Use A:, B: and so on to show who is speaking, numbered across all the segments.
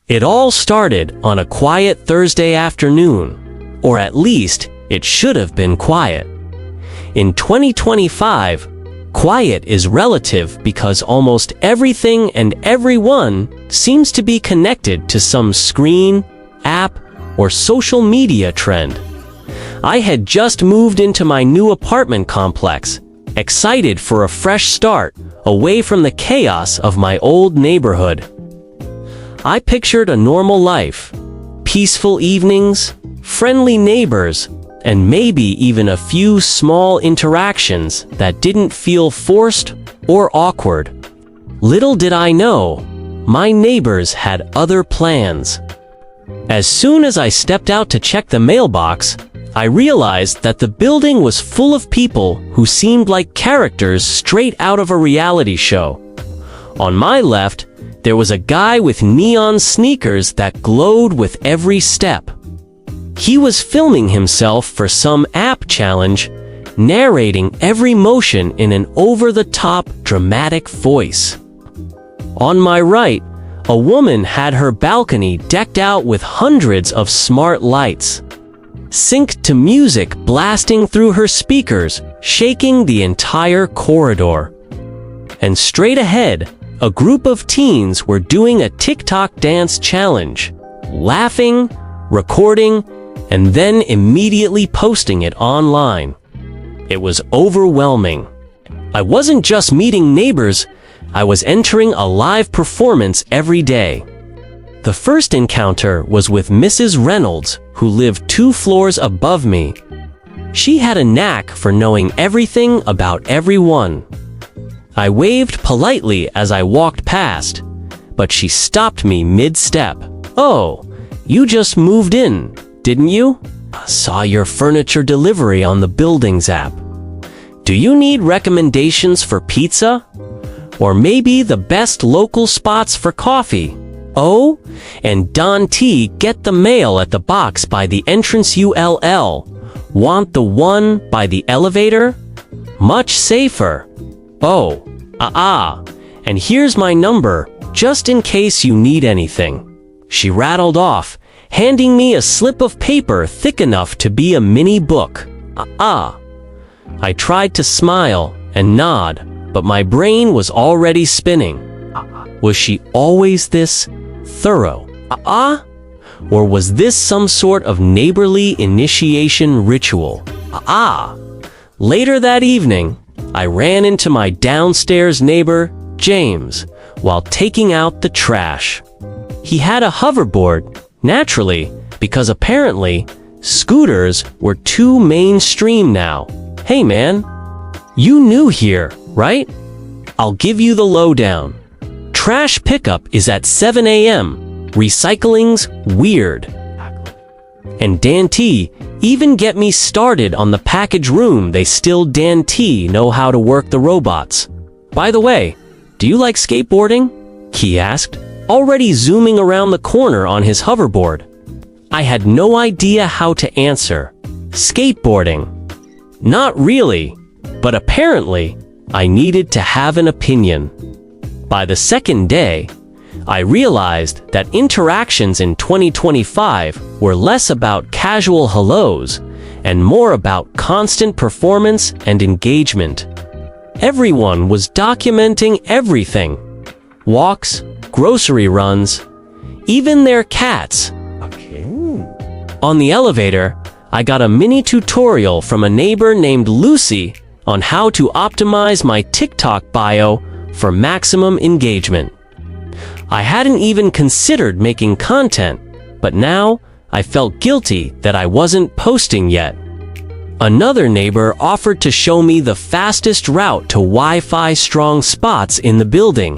A: It all started on a quiet Thursday afternoon, or at least it should have been quiet. In 2025, quiet is relative because almost everything and everyone seems to be connected to some screen, app, or social media trend. I had just moved into my new apartment complex, excited for a fresh start, away from the chaos of my old neighborhood. I pictured a normal life, peaceful evenings, friendly neighbors, and maybe even a few small interactions that didn't feel forced or awkward. Little did I know, my neighbors had other plans. As soon as I stepped out to check the mailbox, I realized that the building was full of people who seemed like characters straight out of a reality show. On my left, there was a guy with neon sneakers that glowed with every step. He was filming himself for some app challenge, narrating every motion in an over-the-top dramatic voice. On my right, a woman had her balcony decked out with hundreds of smart lights, synced to music blasting through her speakers, shaking the entire corridor. And straight ahead, a group of teens were doing a TikTok dance challenge, laughing, recording, and then immediately posting it online. It was overwhelming. I wasn't just meeting neighbors, I was entering a live performance every day. The first encounter was with Mrs. Reynolds, who lived 2 floors above me. She had a knack for knowing everything about everyone. I waved politely as I walked past, but she stopped me mid-step. "Oh, you just moved in, didn't you? Saw your furniture delivery on the Buildings app. Do you need recommendations for pizza? Or maybe the best local spots for coffee? Oh, and Don T, get the mail at the box by the entrance ULL. Want the one by the elevator? Much safer. Oh, and here's my number, just in case you need anything." She rattled off, handing me a slip of paper thick enough to be a mini book. I tried to smile and nod, but my brain was already spinning. Was she always this thorough? Or was this some sort of neighborly initiation ritual? Later that evening, I ran into my downstairs neighbor, James, while taking out the trash. He had a hoverboard, naturally, because apparently, scooters were too mainstream now. "Hey man, you new here, right? I'll give you the lowdown. Trash pickup is at 7 a.m. Recycling's weird." And Dan T, even get me started on the package room. They still Dan T know how to work the robots. "By the way, do you like skateboarding?" he asked, already zooming around the corner on his hoverboard. I had no idea how to answer. Skateboarding? Not really, but apparently, I needed to have an opinion. By the second day, I realized that interactions in 2025 were less about casual hellos and more about constant performance and engagement. Everyone was documenting everything. Walks, grocery runs, even their cats. On the elevator, I got a mini tutorial from a neighbor named Lucy on how to optimize my TikTok bio for maximum engagement. I hadn't even considered making content, but now I felt guilty that I wasn't posting yet. Another neighbor offered to show me the fastest route to Wi-Fi strong spots in the building,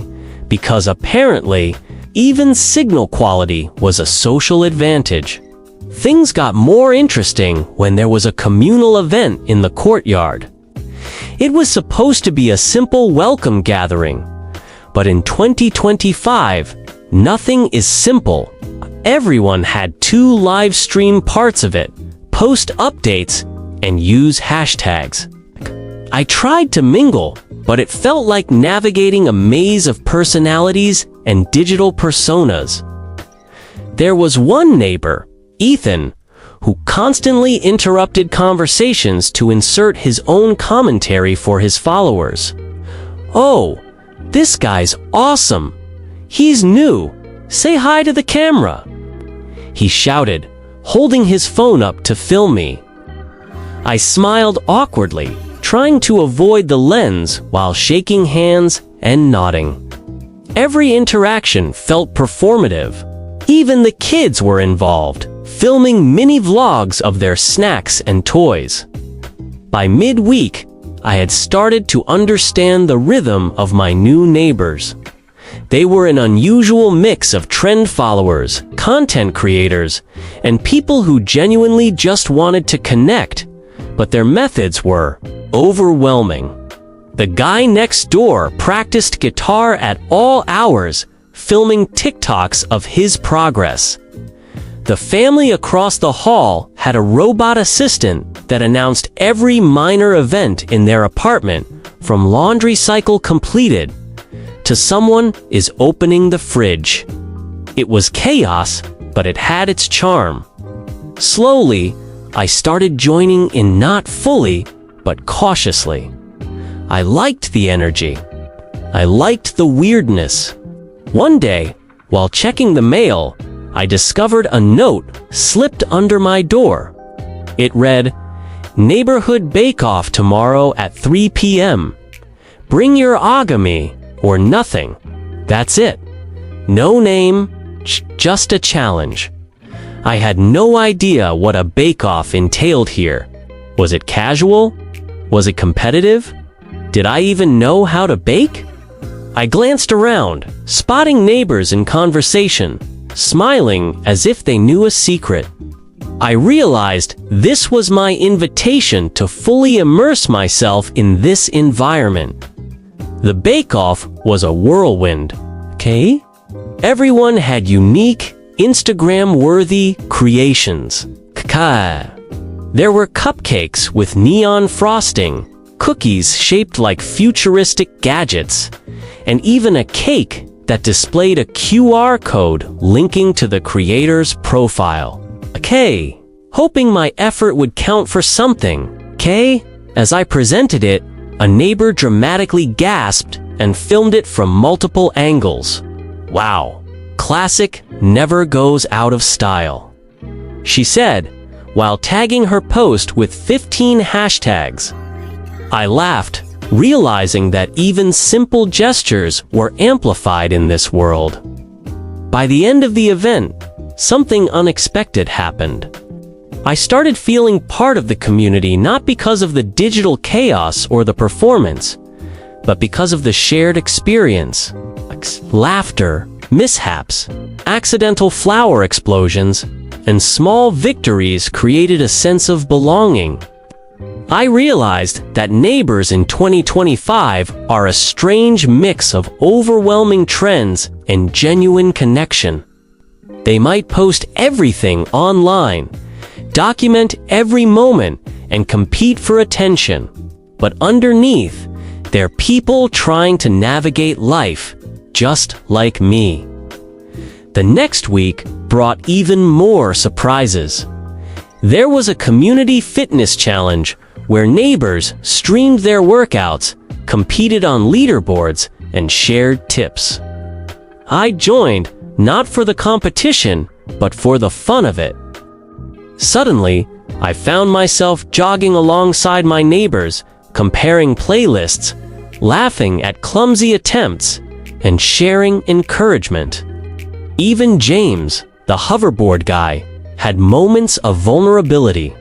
A: because apparently, even signal quality was a social advantage. Things got more interesting when there was a communal event in the courtyard. It was supposed to be a simple welcome gathering, but in 2025, nothing is simple. Everyone had to live stream parts of it, post updates, and use hashtags. I tried to mingle, but it felt like navigating a maze of personalities and digital personas. There was one neighbor, Ethan, who constantly interrupted conversations to insert his own commentary for his followers. "Oh, this guy's awesome. He's new. Say hi to the camera," he shouted, holding his phone up to film me. I smiled awkwardly, trying to avoid the lens while shaking hands and nodding. Every interaction felt performative. Even the kids were involved, filming mini vlogs of their snacks and toys. By midweek, I had started to understand the rhythm of my new neighbors. They were an unusual mix of trend followers, content creators, and people who genuinely just wanted to connect, but their methods were overwhelming. The guy next door practiced guitar at all hours, filming TikToks of his progress. The family across the hall had a robot assistant that announced every minor event in their apartment, from laundry cycle completed to someone is opening the fridge. It was chaos, but it had its charm. Slowly, I started joining in, not fully, but cautiously. I liked the energy. I liked the weirdness. One day, while checking the mail, I discovered a note slipped under my door. It read, "Neighborhood Bake-Off tomorrow at 3 p.m. Bring your agami or nothing." That's it. No name, just a challenge. I had no idea what a bake-off entailed here. Was it casual? Was it competitive? Did I even know how to bake? I glanced around, spotting neighbors in conversation, smiling as if they knew a secret. I realized this was my invitation to fully immerse myself in this environment. The bake-off was a whirlwind, okay? Everyone had unique, Instagram-worthy creations. There were cupcakes with neon frosting, cookies shaped like futuristic gadgets, and even a cake that displayed a QR code linking to the creator's profile. Okay, hoping my effort would count for something. Okay, as I presented it, a neighbor dramatically gasped and filmed it from multiple angles. Wow, classic never goes out of style, she said, while tagging her post with 15 hashtags. I laughed, realizing that even simple gestures were amplified in this world. By the end of the event, something unexpected happened. I started feeling part of the community, not because of the digital chaos or the performance, but because of the shared experience. Laughter, mishaps, accidental flower explosions, and small victories created a sense of belonging. I realized that neighbors in 2025 are a strange mix of overwhelming trends and genuine connection. They might post everything online, document every moment, and compete for attention. But underneath, they're people trying to navigate life, just like me. The next week brought even more surprises. There was a community fitness challenge where neighbors streamed their workouts, competed on leaderboards, and shared tips. I joined, not for the competition, but for the fun of it. Suddenly, I found myself jogging alongside my neighbors, comparing playlists, laughing at clumsy attempts, and sharing encouragement. Even James, the hoverboard guy, had moments of vulnerability.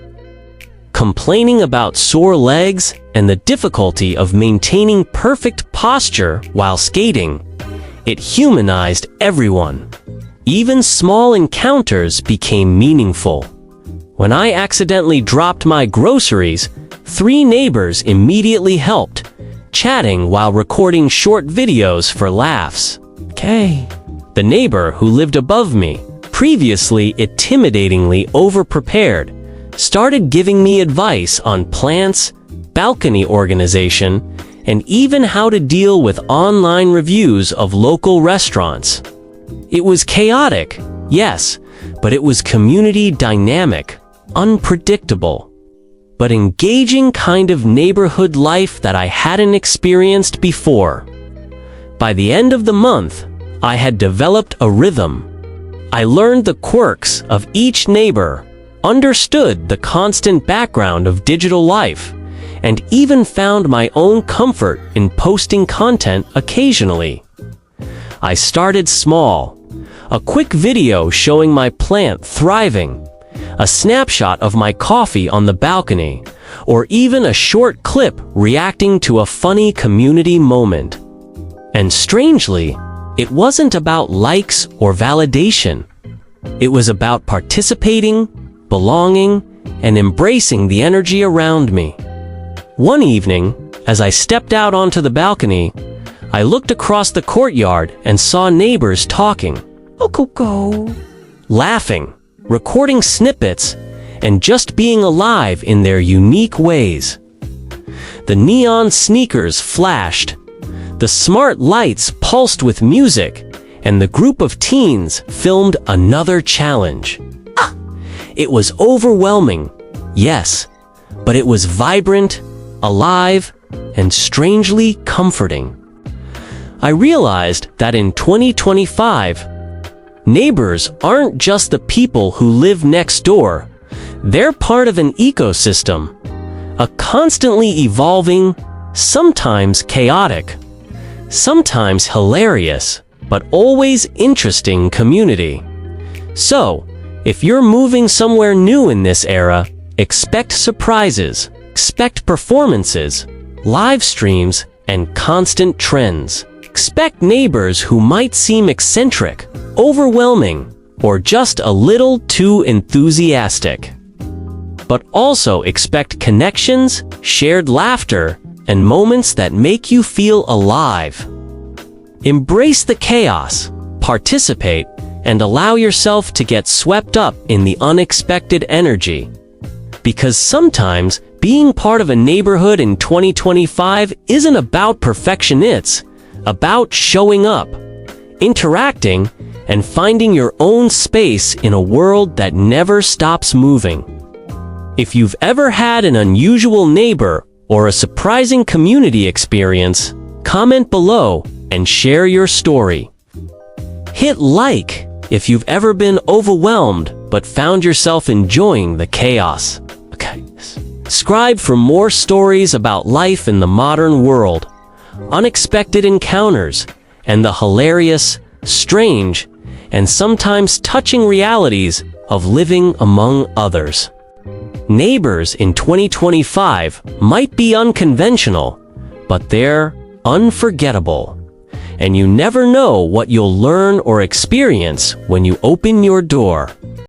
A: Complaining about sore legs and the difficulty of maintaining perfect posture while skating, it humanized everyone. Even small encounters became meaningful. When I accidentally dropped my groceries, 3 neighbors immediately helped, chatting while recording short videos for laughs. Okay. The neighbor who lived above me, previously intimidatingly overprepared, started giving me advice on plants, balcony organization, and even how to deal with online reviews of local restaurants. It was chaotic, yes, but it was community dynamic, unpredictable, but engaging kind of neighborhood life that I hadn't experienced before. By the end of the month, I had developed a rhythm. I learned the quirks of each neighbor, understood the constant background of digital life, and even found my own comfort in posting content occasionally. I started small, a quick video showing my plant thriving, a snapshot of my coffee on the balcony, or even a short clip reacting to a funny community moment. And strangely, it wasn't about likes or validation. It was about participating, belonging, and embracing the energy around me. One evening, as I stepped out onto the balcony, I looked across the courtyard and saw neighbors talking, laughing, recording snippets, and just being alive in their unique ways. The neon sneakers flashed, the smart lights pulsed with music, and the group of teens filmed another challenge. It was overwhelming, yes, but it was vibrant, alive, and strangely comforting. I realized that in 2025, neighbors aren't just the people who live next door. They're part of an ecosystem, a constantly evolving, sometimes chaotic, sometimes hilarious, but always interesting community. So, if you're moving somewhere new in this era, expect surprises, expect performances, live streams, and constant trends. Expect neighbors who might seem eccentric, overwhelming, or just a little too enthusiastic. But also expect connections, shared laughter, and moments that make you feel alive. Embrace the chaos, participate, and allow yourself to get swept up in the unexpected energy. Because sometimes being part of a neighborhood in 2025 isn't about perfection, it's about showing up, interacting, and finding your own space in a world that never stops moving. If you've ever had an unusual neighbor or a surprising community experience, comment below and share your story. Hit like if you've ever been overwhelmed but found yourself enjoying the chaos. Subscribe for more stories about life in the modern world, unexpected encounters, and the hilarious, strange, and sometimes touching realities of living among others. Neighbors in 2025 might be unconventional, but they're unforgettable. And you never know what you'll learn or experience when you open your door.